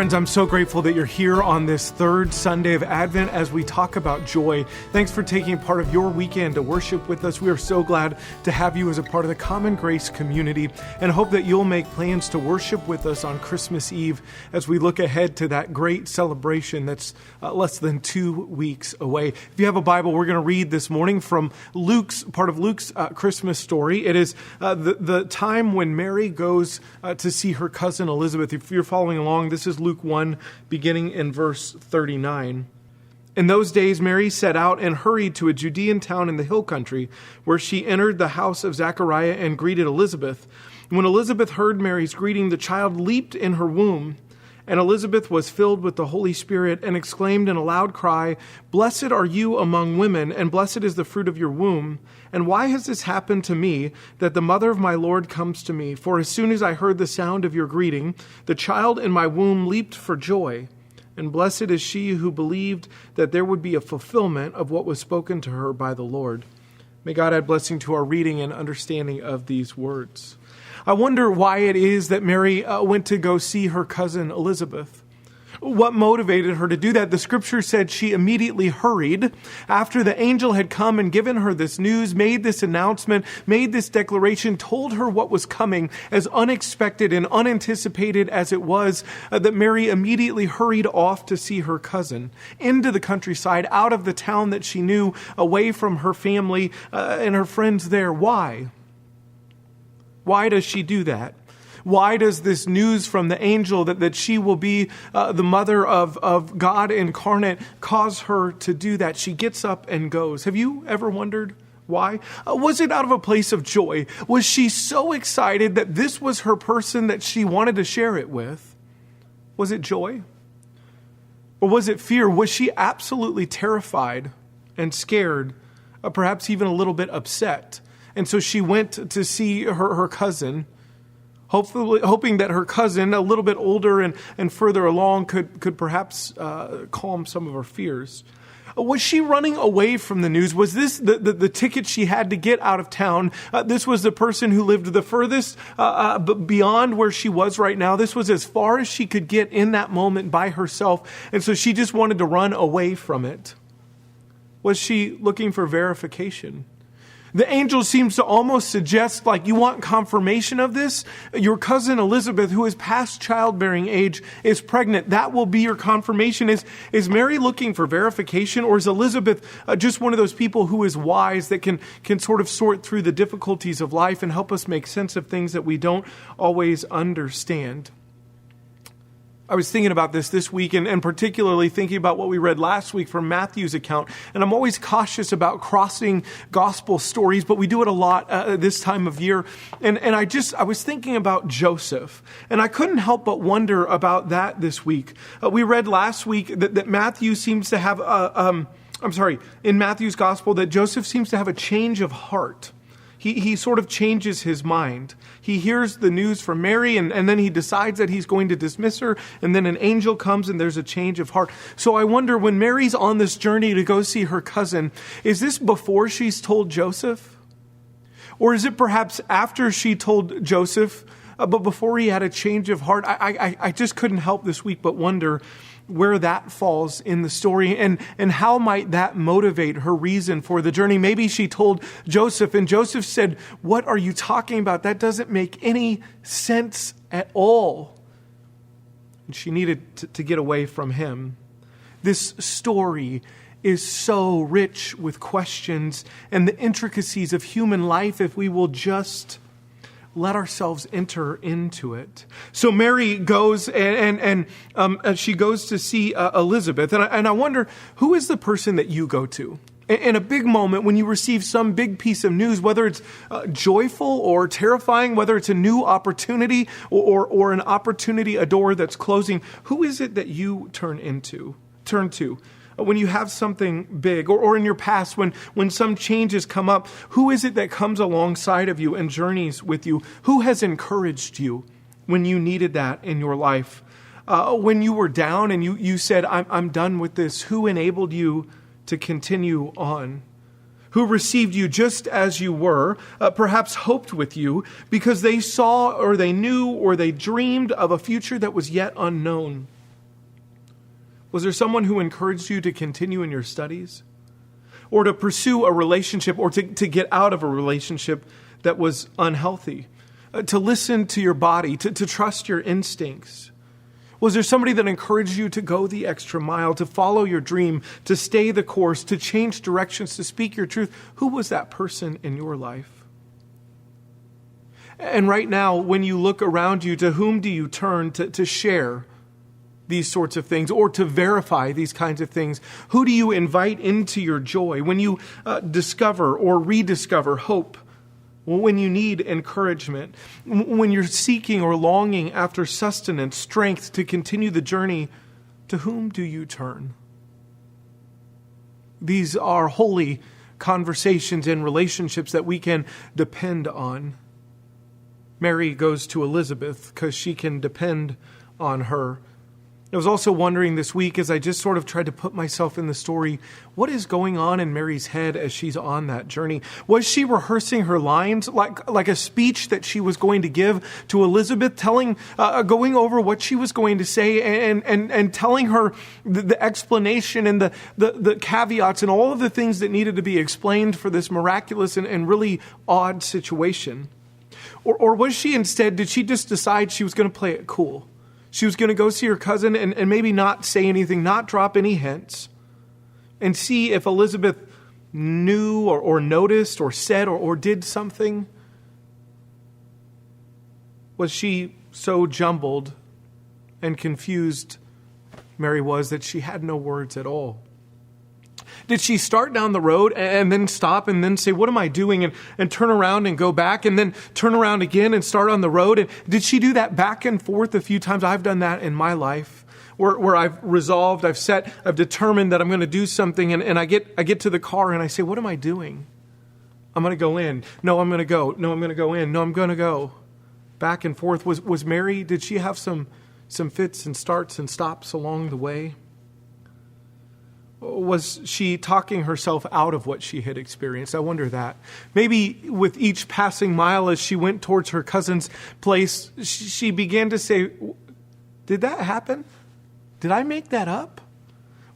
Friends, I'm so grateful that you're here on this third Sunday of Advent as we talk about joy. Thanks for taking part of your weekend to worship with us. We are so glad to have you as a part of the Common Grace community and hope that you'll make plans to worship with us on Christmas Eve as we look ahead to that great celebration that's less than 2 weeks away. If you have a Bible, we're going to read this morning from part of Luke's Christmas story. It is the time when Mary goes to see her cousin Elizabeth. If you're following along, this is Luke 1, beginning in verse 39. In those days, Mary set out and hurried to a Judean town in the hill country, where she entered the house of Zechariah and greeted Elizabeth. When Elizabeth heard Mary's greeting, the child leaped in her womb. And Elizabeth was filled with the Holy Spirit and exclaimed in a loud cry, "Blessed are you among women, and blessed is the fruit of your womb. And why has this happened to me, that the mother of my Lord comes to me? For as soon as I heard the sound of your greeting, the child in my womb leaped for joy. And blessed is she who believed that there would be a fulfillment of what was spoken to her by the Lord." May God add blessing to our reading and understanding of these words. I wonder why it is that Mary went to go see her cousin Elizabeth. What motivated her to do that? The scripture said she immediately hurried after the angel had come and given her this news, made this announcement, made this declaration, told her what was coming, as unexpected and unanticipated as it was, that Mary immediately hurried off to see her cousin into the countryside, out of the town that she knew, away from her family and her friends there. Why? Why does she do that? Why does this news from the angel that she will be the mother of God incarnate cause her to do that? She gets up and goes. Have you ever wondered why? Was it out of a place of joy? Was she so excited that this was her person that she wanted to share it with? Was it joy? Or was it fear? Was she absolutely terrified and scared, perhaps even a little bit upset? And so she went to see her cousin, hoping that her cousin, a little bit older and further along, could perhaps calm some of her fears. Was she running away from the news? Was this the ticket she had to get out of town? This was the person who lived the furthest beyond where she was right now. This was as far as she could get in that moment by herself. And so she just wanted to run away from it. Was she looking for verification? The angel seems to almost suggest, like, you want confirmation of this? Your cousin Elizabeth, who is past childbearing age, is pregnant. That will be your confirmation. Is Mary looking for verification, or is Elizabeth just one of those people who is wise that can sort of sort through the difficulties of life and help us make sense of things that we don't always understand? I was thinking about this week and particularly thinking about what we read last week from Matthew's account. And I'm always cautious about crossing gospel stories, but we do it a lot this time of year. And I was thinking about Joseph, and I couldn't help but wonder about that this week. We read last week that Matthew seems to have, in Matthew's gospel, that Joseph seems to have a change of heart. He sort of changes his mind. He hears the news from Mary, and then he decides that he's going to dismiss her, and then an angel comes, and there's a change of heart. So I wonder, when Mary's on this journey to go see her cousin, is this before she's told Joseph? Or is it perhaps after she told Joseph, but before he had a change of heart? I just couldn't help this week but wonder where that falls in the story, and how might that motivate her reason for the journey. Maybe she told Joseph, and Joseph said, "What are you talking about? That doesn't make any sense at all." And she needed to get away from him. This story is so rich with questions and the intricacies of human life if we will just let ourselves enter into it. So Mary goes and she goes to see Elizabeth. And I wonder, who is the person that you go to? In a big moment, when you receive some big piece of news, whether it's joyful or terrifying, whether it's a new opportunity or an opportunity, a door that's closing, who is it that you turn to? When you have something big, or in your past, when some changes come up, who is it that comes alongside of you and journeys with you? Who has encouraged you when you needed that in your life? When you were down and you said, I'm done with this, who enabled you to continue on? Who received you just as you were, perhaps hoped with you, because they saw or they knew or they dreamed of a future that was yet unknown? Was there someone who encouraged you to continue in your studies? Or to pursue a relationship, or to get out of a relationship that was unhealthy? To listen to your body, to trust your instincts? Was there somebody that encouraged you to go the extra mile, to follow your dream, to stay the course, to change directions, to speak your truth? Who was that person in your life? And right now, when you look around you, to whom do you turn to share these sorts of things, or to verify these kinds of things? Who do you invite into your joy when you discover or rediscover hope? When you need encouragement, when you're seeking or longing after sustenance, strength to continue the journey, to whom do you turn? These are holy conversations and relationships that we can depend on. Mary goes to Elizabeth because she can depend on her. I was also wondering this week, as I just sort of tried to put myself in the story, what is going on in Mary's head as she's on that journey? Was she rehearsing her lines like a speech that she was going to give to Elizabeth, going over what she was going to say and telling her the explanation and the caveats and all of the things that needed to be explained for this miraculous and really odd situation? Or was she instead, did she just decide she was going to play it cool? She was going to go see her cousin and maybe not say anything, not drop any hints, and see if Elizabeth knew or noticed or said or did something. Was she so jumbled and confused, Mary was, that she had no words at all? Did she start down the road and then stop and then say, what am I doing? And turn around and go back and then turn around again and start on the road? And did she do that back and forth a few times? I've done that in my life where I've resolved, I've determined that I'm going to do something. And I get to the car and I say, what am I doing? I'm going to go in. No, I'm going to go. No, I'm going to go in. No, I'm going to go. Back and forth. Was Mary, did she have some fits and starts and stops along the way? Was she talking herself out of what she had experienced? I wonder that. Maybe with each passing mile as she went towards her cousin's place, she began to say, did that happen? Did I make that up?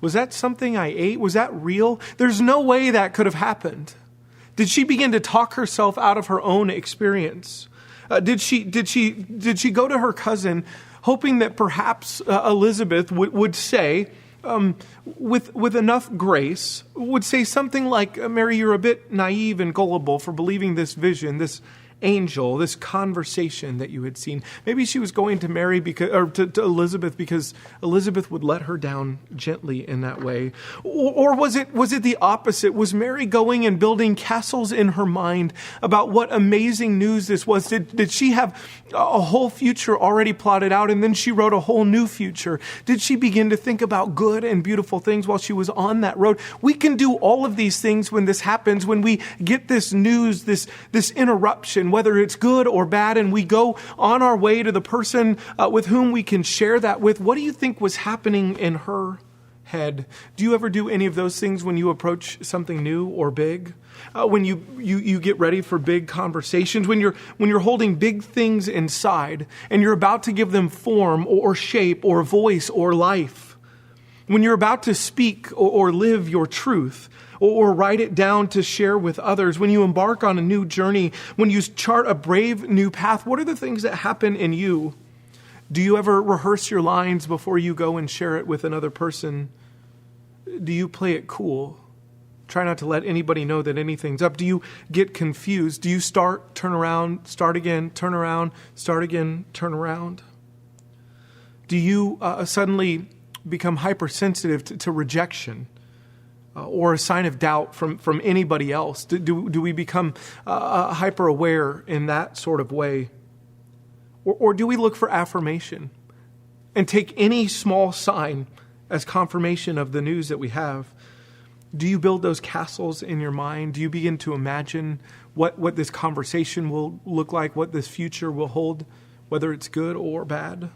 Was that something I ate? Was that real? There's no way that could have happened. Did she begin to talk herself out of her own experience? Did she go to her cousin hoping that perhaps Elizabeth would say, with enough grace, would say something like, Mary, you're a bit naive and gullible for believing this vision, this angel, this conversation that you had seen. Maybe she was going to Mary to Elizabeth because Elizabeth would let her down gently in that way. Or was it the opposite? Was Mary going and building castles in her mind about what amazing news this was? Did she have a whole future already plotted out and then she wrote a whole new future? Did she begin to think about good and beautiful things while she was on that road? We can do all of these things when this happens, when we get this news, this interruption, whether it's good or bad, and we go on our way to the person with whom we can share that with. What do you think was happening in her head? Do you ever do any of those things when you approach something new or big? When you get ready for big conversations, when you're holding big things inside and you're about to give them form or shape or voice or life? When you're about to speak or live your truth, or write it down to share with others, when you embark on a new journey, when you chart a brave new path, what are the things that happen in you? Do you ever rehearse your lines before you go and share it with another person? Do you play it cool? Try not to let anybody know that anything's up. Do you get confused? Do you start, turn around, start again, turn around, start again, turn around? Do you suddenly become hypersensitive to rejection? Or a sign of doubt from anybody else? Do we become hyper aware in that sort of way? Or do we look for affirmation and take any small sign as confirmation of the news that we have? Do you build those castles in your mind? Do you begin to imagine what this conversation will look like, what this future will hold, whether it's good or bad?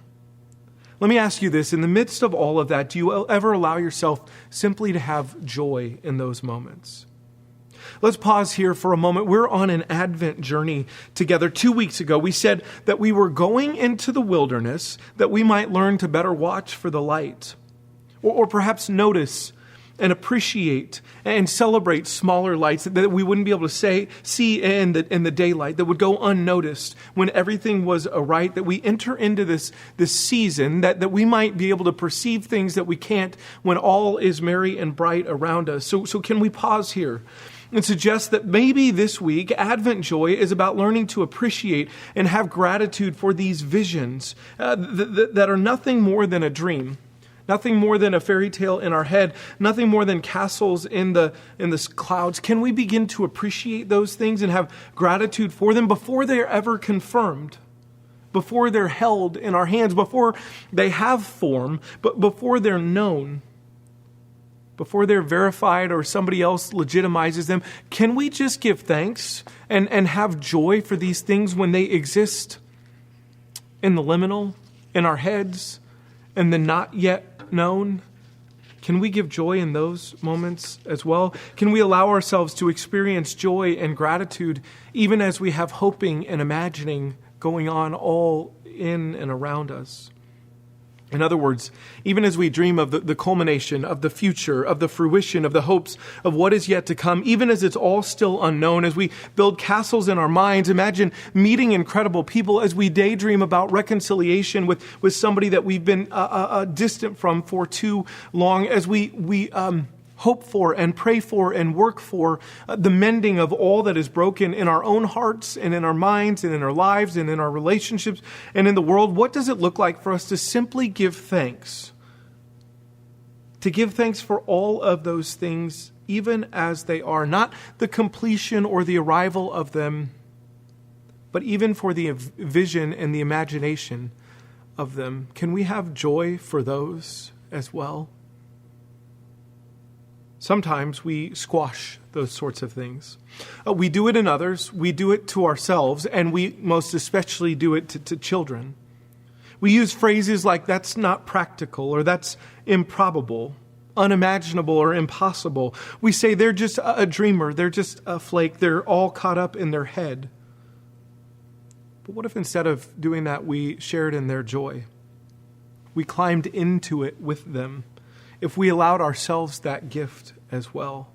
Let me ask you this. In the midst of all of that, do you ever allow yourself simply to have joy in those moments? Let's pause here for a moment. We're on an Advent journey together. 2 weeks ago, we said that we were going into the wilderness that we might learn to better watch for the light. Or perhaps notice and appreciate and celebrate smaller lights that we wouldn't be able to see in the daylight, that would go unnoticed when everything was aright, that we enter into this season that we might be able to perceive things that we can't when all is merry and bright around us. So can we pause here and suggest that maybe this week, Advent joy is about learning to appreciate and have gratitude for these visions that are nothing more than a dream. Nothing more than a fairy tale in our head, nothing more than castles in the clouds. Can we begin to appreciate those things and have gratitude for them before they are ever confirmed, before they're held in our hands, before they have form, but before they're known, before they're verified or somebody else legitimizes them? Can we just give thanks and have joy for these things when they exist in the liminal, in our heads, and the not yet known? Can we give joy in those moments as well? Can we allow ourselves to experience joy and gratitude even as we have hoping and imagining going on all in and around us? In other words, even as we dream of the culmination, of the future, of the fruition, of the hopes of what is yet to come, even as it's all still unknown, as we build castles in our minds, imagine meeting incredible people, as we daydream about reconciliation with somebody that we've been distant from for too long, as we hope for and pray for and work for the mending of all that is broken in our own hearts and in our minds and in our lives and in our relationships and in the world. What does it look like for us to simply give thanks? To give thanks for all of those things, even as they are, not the completion or the arrival of them, but even for the vision and the imagination of them. Can we have joy for those as well? Sometimes we squash those sorts of things. We do it in others, we do it to ourselves, and we most especially do it to children. We use phrases like, that's not practical, or that's improbable, unimaginable, or impossible. We say they're just a dreamer, they're just a flake, they're all caught up in their head. But what if instead of doing that, we shared in their joy? We climbed into it with them. If we allowed ourselves that gift as well.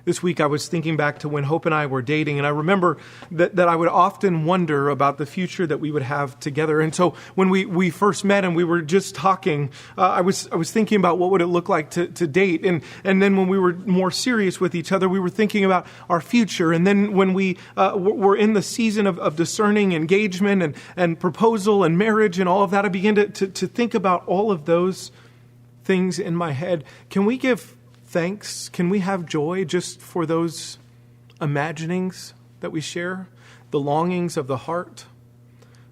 This week I was thinking back to when Hope and I were dating, and I remember that I would often wonder about the future that we would have together. And so when we first met and we were just talking, I was thinking about what would it look like to date. And then when we were more serious with each other, we were thinking about our future. And then when we were in the season of discerning engagement and proposal and marriage and all of that, I began to think about all of those things in my head. Can we give thanks? Can we have joy just for those imaginings that we share? The longings of the heart?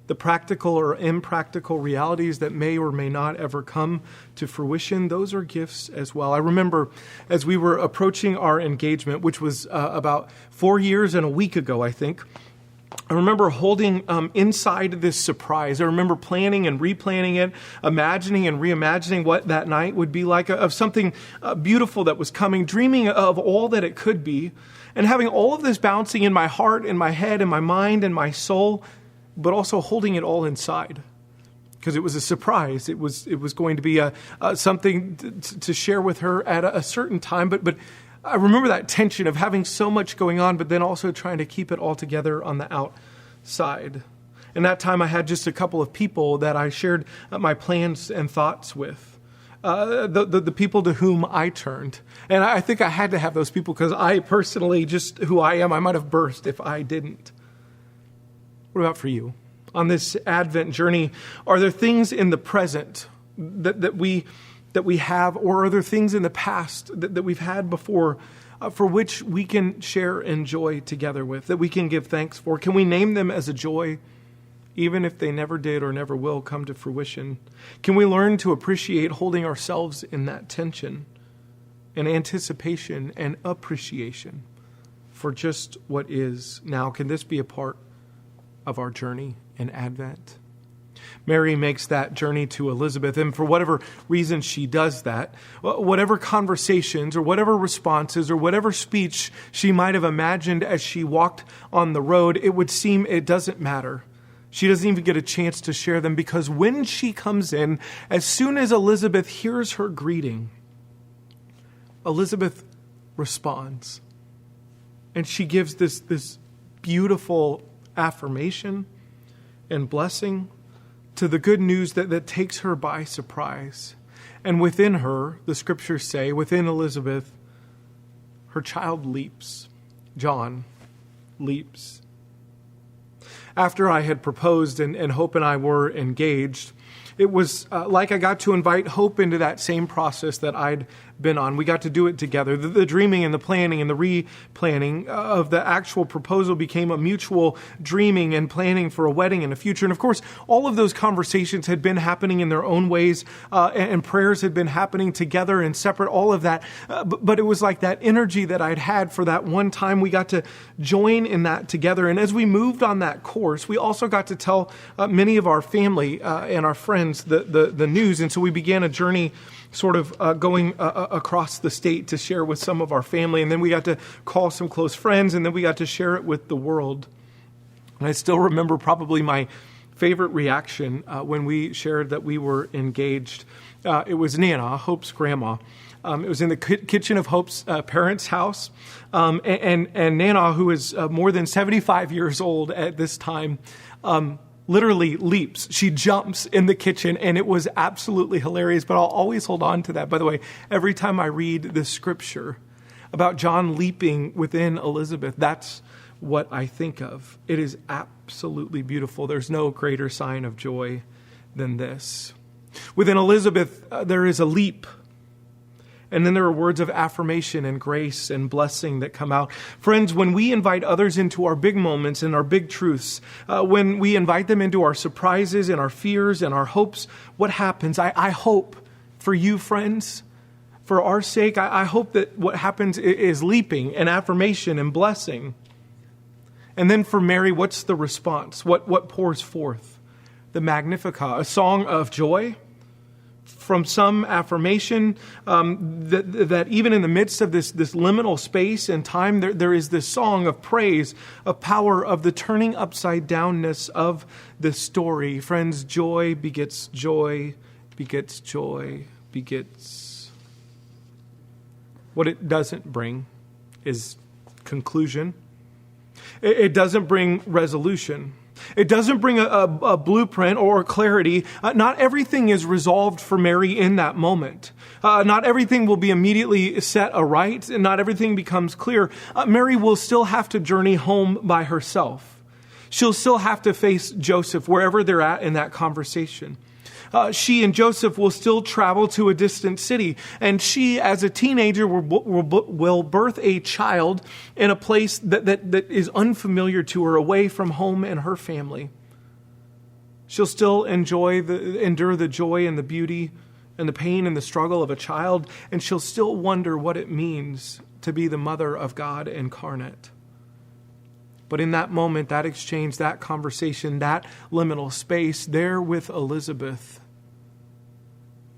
The practical or impractical realities that may or may not ever come to fruition? Those are gifts as well. I remember as we were approaching our engagement, which was about 4 years and a week ago, I think, I remember holding inside this surprise. I remember planning and replanning it, imagining and reimagining what that night would be like, of something beautiful that was coming, dreaming of all that it could be, and having all of this bouncing in my heart, in my head, in my mind, and my soul, but also holding it all inside. Because it was a surprise. It was going to be something to share with her at a certain time, but I remember that tension of having so much going on, but then also trying to keep it all together on the outside. And that time I had just a couple of people that I shared my plans and thoughts with. The people to whom I turned. And I think I had to have those people because I personally, just who I am, I might have burst if I didn't. What about for you? On this Advent journey, are there things in the present that we have, or are there things in the past that we've had before for which we can share and joy together with, that we can give thanks for? Can we name them as a joy, even if they never did or never will come to fruition? Can we learn to appreciate holding ourselves in that tension and anticipation and appreciation for just what is now? Can this be a part of our journey in Advent? Mary makes that journey to Elizabeth, and for whatever reason she does that, whatever conversations or whatever responses or whatever speech she might have imagined as she walked on the road, it would seem it doesn't matter. She doesn't even get a chance to share them because when she comes in, as soon as Elizabeth hears her greeting, Elizabeth responds. And she gives this beautiful affirmation and blessing to the good news that takes her by surprise. And within her, the scriptures say, within Elizabeth, her child leaps. John leaps. After I had proposed and Hope and I were engaged, it was like I got to invite Hope into that same process that I'd been on. We got to do it together. The dreaming and the planning and the replanning of the actual proposal became a mutual dreaming and planning for a wedding and a future. And of course, all of those conversations had been happening in their own ways, and prayers had been happening together and separate, all of that. But it was like that energy that I'd had for that one time. We got to join in that together. And as we moved on that course, we also got to tell many of our family and our friends the news. And so we began a journey sort of going across the state to share with some of our family. And then we got to call some close friends, and then we got to share it with the world. And I still remember probably my favorite reaction when we shared that we were engaged. It was Nana, Hope's grandma. It was in the kitchen of Hope's parents' house. And Nana, who is more than 75 years old at this time, literally leaps. She jumps in the kitchen, and it was absolutely hilarious, but I'll always hold on to that. By the way, every time I read the scripture about John leaping within Elizabeth, that's what I think of. It is absolutely beautiful. There's no greater sign of joy than this. Within Elizabeth, there is a leap. And then there are words of affirmation and grace and blessing that come out. Friends, when we invite others into our big moments and our big truths, when we invite them into our surprises and our fears and our hopes, what happens? I hope for you, friends, for our sake, I hope that what happens is leaping and affirmation and blessing. And then for Mary, what's the response? What pours forth? The Magnificat, a song of joy. From some affirmation that even in the midst of this liminal space and time, there is this song of praise, of power, of the turning upside downness of the story. Friends, joy begets joy, begets joy, begets. What it doesn't bring is conclusion. It doesn't bring resolution. It doesn't bring a blueprint or clarity. Not everything is resolved for Mary in that moment. Not everything will be immediately set aright, and not everything becomes clear. Mary will still have to journey home by herself. She'll still have to face Joseph wherever they're at in that conversation. She and Joseph will still travel to a distant city, and she, as a teenager, will birth a child in a place that is unfamiliar to her, away from home and her family. She'll still endure the joy and the beauty and the pain and the struggle of a child, and she'll still wonder what it means to be the mother of God incarnate. But in that moment, that exchange, that conversation, that liminal space, there with Elizabeth,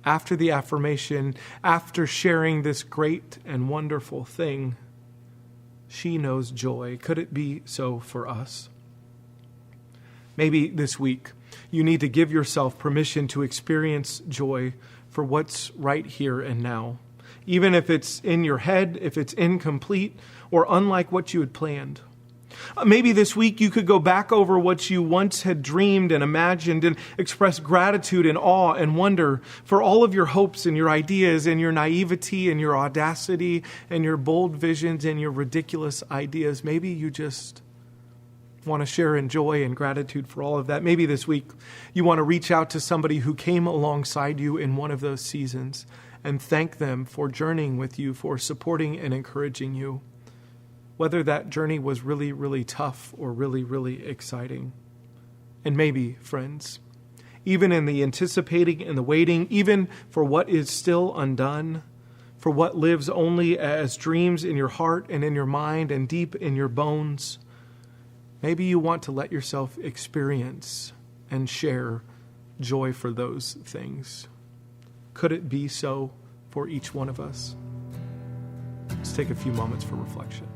after the affirmation, after sharing this great and wonderful thing, she knows joy. Could it be so for us? Maybe this week you need to give yourself permission to experience joy for what's right here and now. Even if it's in your head, if it's incomplete, or unlike what you had planned. Maybe this week you could go back over what you once had dreamed and imagined and express gratitude and awe and wonder for all of your hopes and your ideas and your naivety and your audacity and your bold visions and your ridiculous ideas. Maybe you just want to share in joy and gratitude for all of that. Maybe this week you want to reach out to somebody who came alongside you in one of those seasons and thank them for journeying with you, for supporting and encouraging you. Whether that journey was really, really tough or really, really exciting. And maybe, friends, even in the anticipating and the waiting, even for what is still undone, for what lives only as dreams in your heart and in your mind and deep in your bones, maybe you want to let yourself experience and share joy for those things. Could it be so for each one of us? Let's take a few moments for reflection.